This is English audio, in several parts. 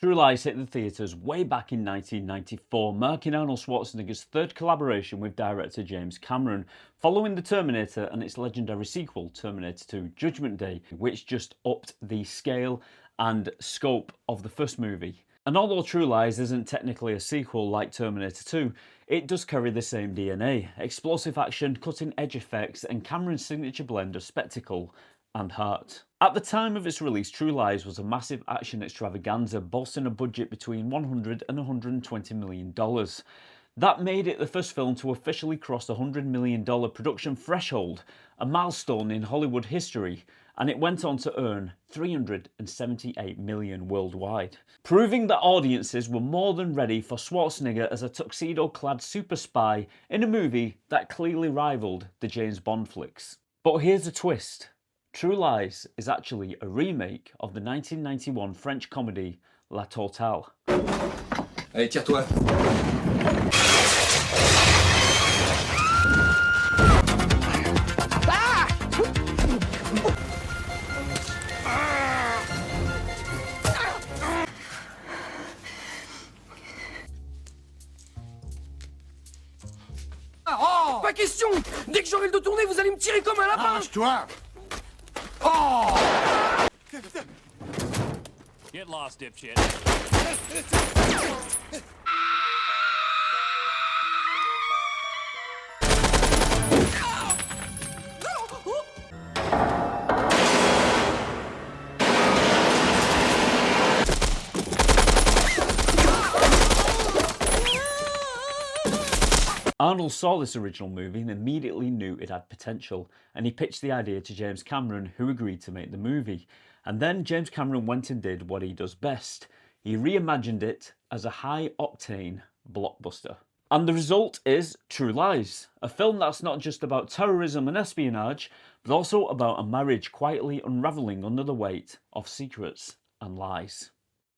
True Lies hit the theatres way back in 1994, marking Arnold Schwarzenegger's third collaboration with director James Cameron, following The Terminator and its legendary sequel, Terminator 2: Judgment Day, which just upped the scale and scope of the first movie. And although True Lies isn't technically a sequel like Terminator 2, it does carry the same DNA: explosive action, cutting-edge effects, and Cameron's signature blend of spectacle and heart. At the time of its release, True Lies was a massive action extravaganza, boasting a budget between $100 and $120 million. That made it the first film to officially cross the $100 million production threshold, a milestone in Hollywood history, and it went on to earn $378 million worldwide, proving that audiences were more than ready for Schwarzenegger as a tuxedo-clad super spy in a movie that clearly rivaled the James Bond flicks. But here's a twist. True Lies is actually a remake of the 1991 French comedy La Totale. Allez, tire-toi. Oh, pas question! Dès que j'aurai le dos tourné, vous allez me tirer comme un lapin! Arrange-toi! Oh! Get lost, dipshit. Arnold saw this original movie and immediately knew it had potential, and he pitched the idea to James Cameron, who agreed to make the movie. And then James Cameron went and did what he does best. He reimagined it as a high-octane blockbuster. And the result is True Lies, a film that's not just about terrorism and espionage, but also about a marriage quietly unravelling under the weight of secrets and lies.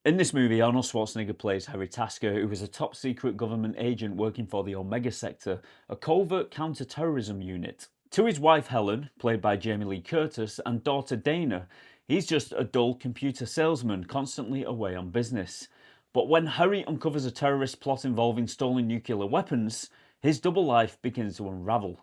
In this movie, Arnold Schwarzenegger plays Harry Tasker, who is a top-secret government agent working for the Omega Sector, a covert counter-terrorism unit. To his wife Helen, played by Jamie Lee Curtis, and daughter Dana, he's just a dull computer salesman constantly away on business. But when Harry uncovers a terrorist plot involving stolen nuclear weapons, his double life begins to unravel.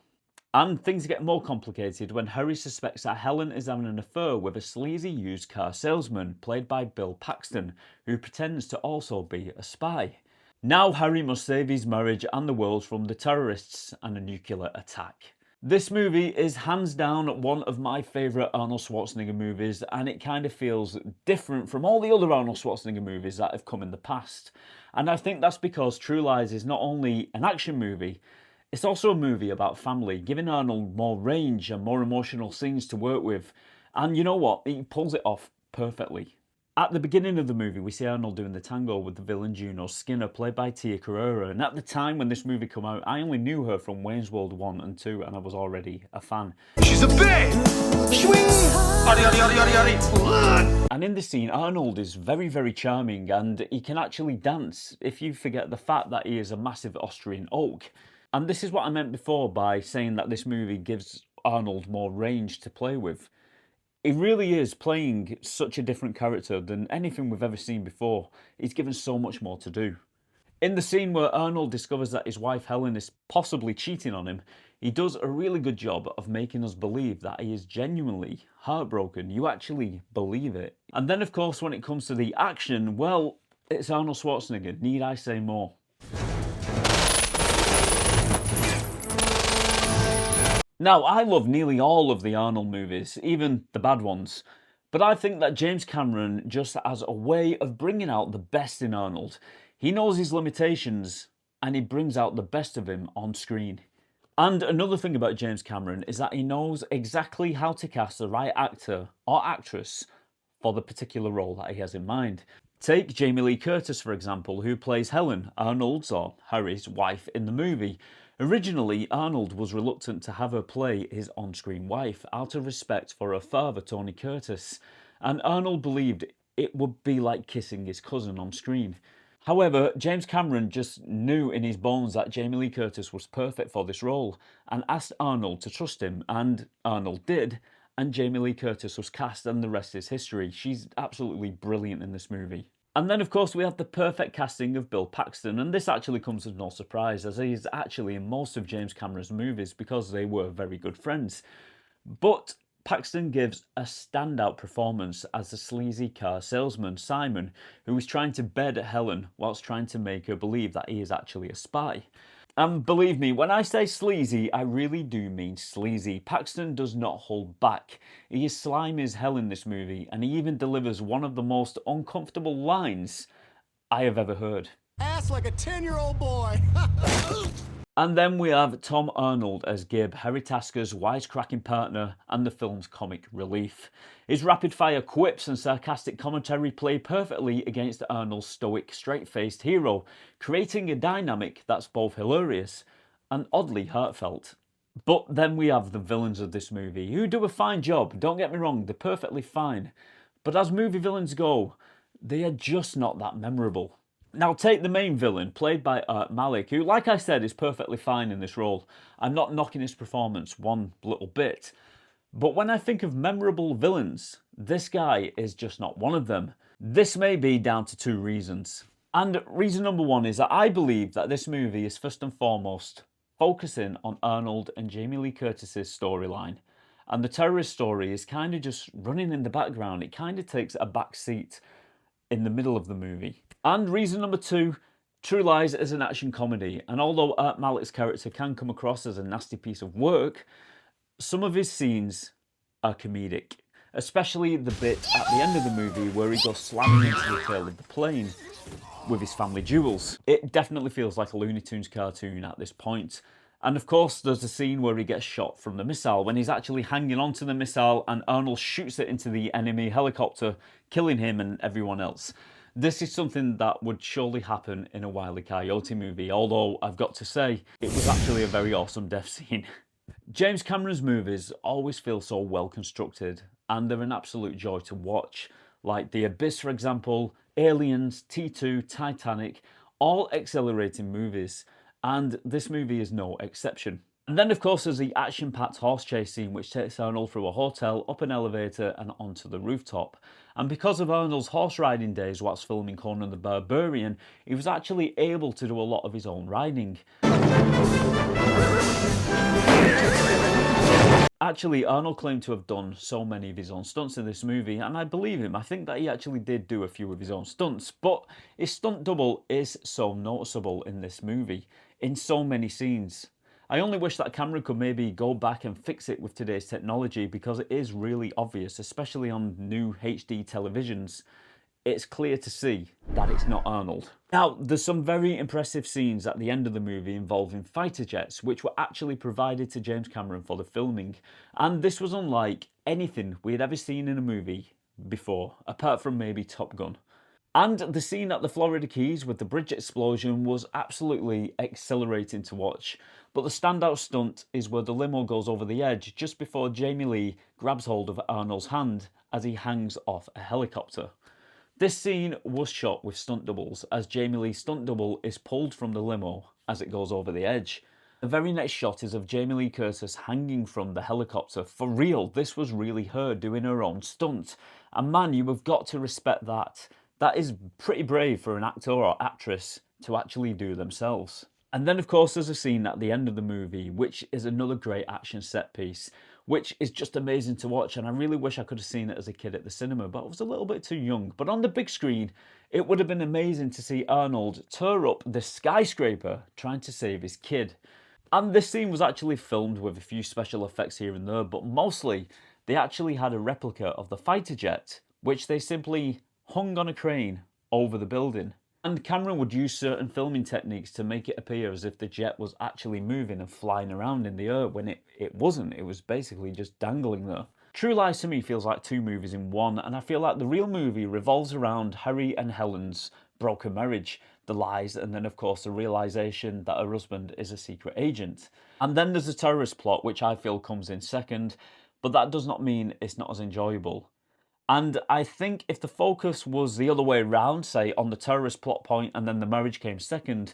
And things get more complicated when Harry suspects that Helen is having an affair with a sleazy used car salesman played by Bill Paxton, who pretends to also be a spy. Now Harry must save his marriage and the world from the terrorists and a nuclear attack. This movie is hands down one of my favourite Arnold Schwarzenegger movies, and it kind of feels different from all the other Arnold Schwarzenegger movies that have come in the past. And I think that's because True Lies is not only an action movie, it's also a movie about family, giving Arnold more range and more emotional scenes to work with. And you know what? He pulls it off perfectly. At the beginning of the movie, we see Arnold doing the tango with the villain Juno Skinner, played by Tia Carrere. And at the time when this movie came out, I only knew her from Wayne's World 1 and 2, and I was already a fan. She's a babe! And in this scene, Arnold is very, very charming, and he can actually dance if you forget the fact that he is a massive Austrian oak. And this is what I meant before by saying that this movie gives Arnold more range to play with. He really is playing such a different character than anything we've ever seen before. He's given so much more to do. In the scene where Arnold discovers that his wife Helen is possibly cheating on him, he does a really good job of making us believe that he is genuinely heartbroken. You actually believe it. And then of course when it comes to the action, well, it's Arnold Schwarzenegger, need I say more? Now, I love nearly all of the Arnold movies, even the bad ones, but I think that James Cameron just has a way of bringing out the best in Arnold. He knows his limitations, and he brings out the best of him on screen. And another thing about James Cameron is that he knows exactly how to cast the right actor or actress for the particular role that he has in mind. Take Jamie Lee Curtis, for example, who plays Helen, Arnold's or Harry's wife in the movie. Originally, Arnold was reluctant to have her play his on-screen wife out of respect for her father, Tony Curtis, and Arnold believed it would be like kissing his cousin on screen. However, James Cameron just knew in his bones that Jamie Lee Curtis was perfect for this role and asked Arnold to trust him, and Arnold did, and Jamie Lee Curtis was cast, and the rest is history. She's absolutely brilliant in this movie. And then, of course, we have the perfect casting of Bill Paxton, and this actually comes as no surprise, as he is actually in most of James Cameron's movies because they were very good friends. But Paxton gives a standout performance as the sleazy car salesman, Simon, who is trying to bed Helen whilst trying to make her believe that he is actually a spy. And believe me, when I say sleazy, I really do mean sleazy. Paxton does not hold back. He is slimy as hell in this movie, and he even delivers one of the most uncomfortable lines I have ever heard. Ass like a 10-year-old boy. And then we have Tom Arnold as Gib, Harry Tasker's wisecracking partner and the film's comic relief. His rapid-fire quips and sarcastic commentary play perfectly against Arnold's stoic, straight-faced hero, creating a dynamic that's both hilarious and oddly heartfelt. But then we have the villains of this movie, who do a fine job, don't get me wrong, they're perfectly fine. But as movie villains go, they are just not that memorable. Now take the main villain, played by Art Malik, who, like I said, is perfectly fine in this role. I'm not knocking his performance one little bit. But when I think of memorable villains, this guy is just not one of them. This may be down to two reasons. And reason number one is that I believe that this movie is first and foremost focusing on Arnold and Jamie Lee Curtis's storyline. And the terrorist story is kind of just running in the background. It kind of takes a back seat in the middle of the movie. And reason number two, True Lies is an action comedy, and although Art Malik's character can come across as a nasty piece of work, some of his scenes are comedic, especially the bit at the end of the movie where he goes slamming into the tail of the plane with his family jewels. It definitely feels like a Looney Tunes cartoon at this point. And of course, there's the scene where he gets shot from the missile, when he's actually hanging onto the missile and Arnold shoots it into the enemy helicopter, killing him and everyone else. This is something that would surely happen in a Wile E. Coyote movie, although I've got to say, it was actually a very awesome death scene. James Cameron's movies always feel so well constructed, and they're an absolute joy to watch. Like The Abyss, for example, Aliens, T2, Titanic, all exhilarating movies, and this movie is no exception. And then, of course, there's the action-packed horse chase scene, which takes Arnold through a hotel, up an elevator, and onto the rooftop. And because of Arnold's horse riding days whilst filming Conan the Barbarian, he was actually able to do a lot of his own riding. Actually, Arnold claimed to have done so many of his own stunts in this movie, and I believe him. I think that he actually did do a few of his own stunts, but his stunt double is so noticeable in this movie, in so many scenes. I only wish that Cameron could maybe go back and fix it with today's technology, because it is really obvious, especially on new HD televisions. It's clear to see that it's not Arnold. Now, there's some very impressive scenes at the end of the movie involving fighter jets, which were actually provided to James Cameron for the filming. And this was unlike anything we had ever seen in a movie before, apart from maybe Top Gun. And the scene at the Florida Keys with the bridge explosion was absolutely exhilarating to watch. But the standout stunt is where the limo goes over the edge just before Jamie Lee grabs hold of Arnold's hand as he hangs off a helicopter. This scene was shot with stunt doubles, as Jamie Lee's stunt double is pulled from the limo as it goes over the edge. The very next shot is of Jamie Lee Curtis hanging from the helicopter. For real, this was really her doing her own stunt. And man, you have got to respect that. That is pretty brave for an actor or actress to actually do themselves. And then, of course, there's a scene at the end of the movie, which is another great action set piece, which is just amazing to watch. And I really wish I could have seen it as a kid at the cinema, but I was a little bit too young. But on the big screen, it would have been amazing to see Arnold tear up the skyscraper trying to save his kid. And this scene was actually filmed with a few special effects here and there, but mostly they actually had a replica of the fighter jet, which they simply hung on a crane over the building. And Cameron would use certain filming techniques to make it appear as if the jet was actually moving and flying around in the air when it wasn't. It was basically just dangling there. True Lies to me feels like two movies in one, and I feel like the real movie revolves around Harry and Helen's broken marriage, the lies, and then of course the realisation that her husband is a secret agent. And then there's the terrorist plot, which I feel comes in second, but that does not mean it's not as enjoyable. And I think if the focus was the other way around, say on the terrorist plot point and then the marriage came second,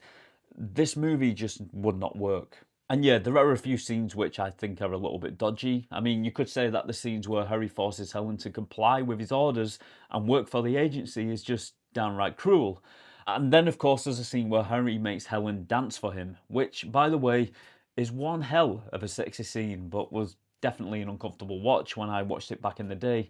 this movie just would not work. And yeah, there are a few scenes which I think are a little bit dodgy. I mean, you could say that the scenes where Harry forces Helen to comply with his orders and work for the agency is just downright cruel. And then, of course, there's a scene where Harry makes Helen dance for him, which, by the way, is one hell of a sexy scene, but was definitely an uncomfortable watch when I watched it back in the day,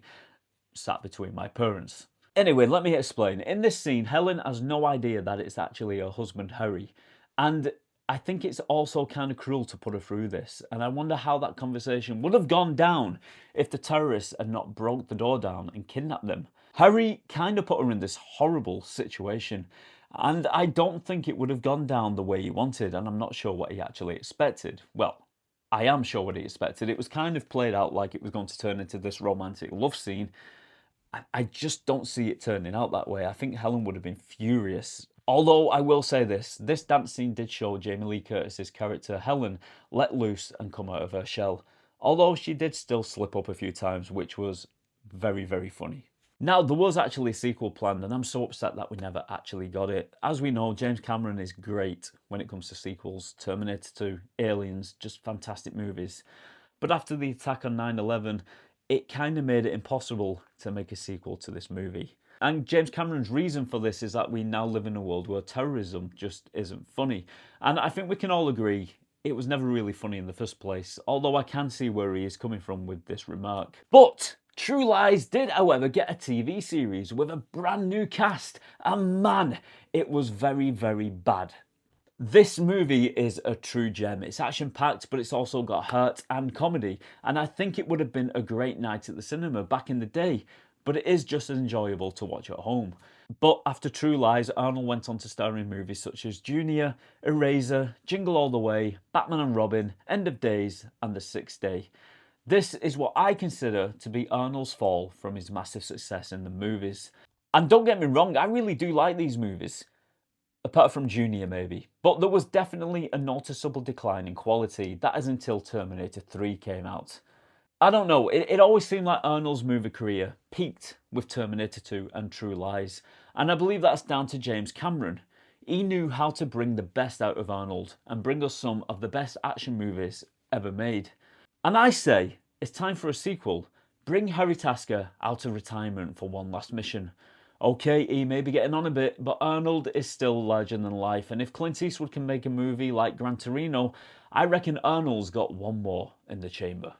sat between my parents. Anyway, let me explain. In this scene, Helen has no idea that it's actually her husband, Harry. And I think it's also kind of cruel to put her through this. And I wonder how that conversation would have gone down if the terrorists had not broke the door down and kidnapped them. Harry kind of put her in this horrible situation. And I don't think it would have gone down the way he wanted. And I'm not sure what he actually expected. Well, I am sure what he expected. It was kind of played out like it was going to turn into this romantic love scene. I just don't see it turning out that way. I think Helen would have been furious. Although I will say this dance scene did show Jamie Lee Curtis's character Helen let loose and come out of her shell. Although she did still slip up a few times, which was very, very funny. Now, there was actually a sequel planned, and I'm so upset that we never actually got it. As we know, James Cameron is great when it comes to sequels. Terminator 2, Aliens, just fantastic movies. But after the attack on 9/11, it kind of made it impossible to make a sequel to this movie. And James Cameron's reason for this is that we now live in a world where terrorism just isn't funny. And I think we can all agree it was never really funny in the first place, although I can see where he is coming from with this remark. But True Lies did, however, get a TV series with a brand new cast, and man, it was very, very bad. This movie is a true gem. It's action-packed, but it's also got heart and comedy, and I think it would have been a great night at the cinema back in the day, but it is just as enjoyable to watch at home. But after True Lies, Arnold went on to star in movies such as Junior, Eraser, Jingle All the Way, Batman and Robin, End of Days, and The Sixth Day. This is what I consider to be Arnold's fall from his massive success in the movies. And don't get me wrong, I really do like these movies. Apart from Junior, maybe. But there was definitely a noticeable decline in quality. That is until Terminator 3 came out. I don't know, it always seemed like Arnold's movie career peaked with Terminator 2 and True Lies. And I believe that's down to James Cameron. He knew how to bring the best out of Arnold and bring us some of the best action movies ever made. And I say, it's time for a sequel. Bring Harry Tasker out of retirement for one last mission. Okay, he may be getting on a bit, but Arnold is still larger than life, and if Clint Eastwood can make a movie like Gran Torino, I reckon Arnold's got one more in the chamber.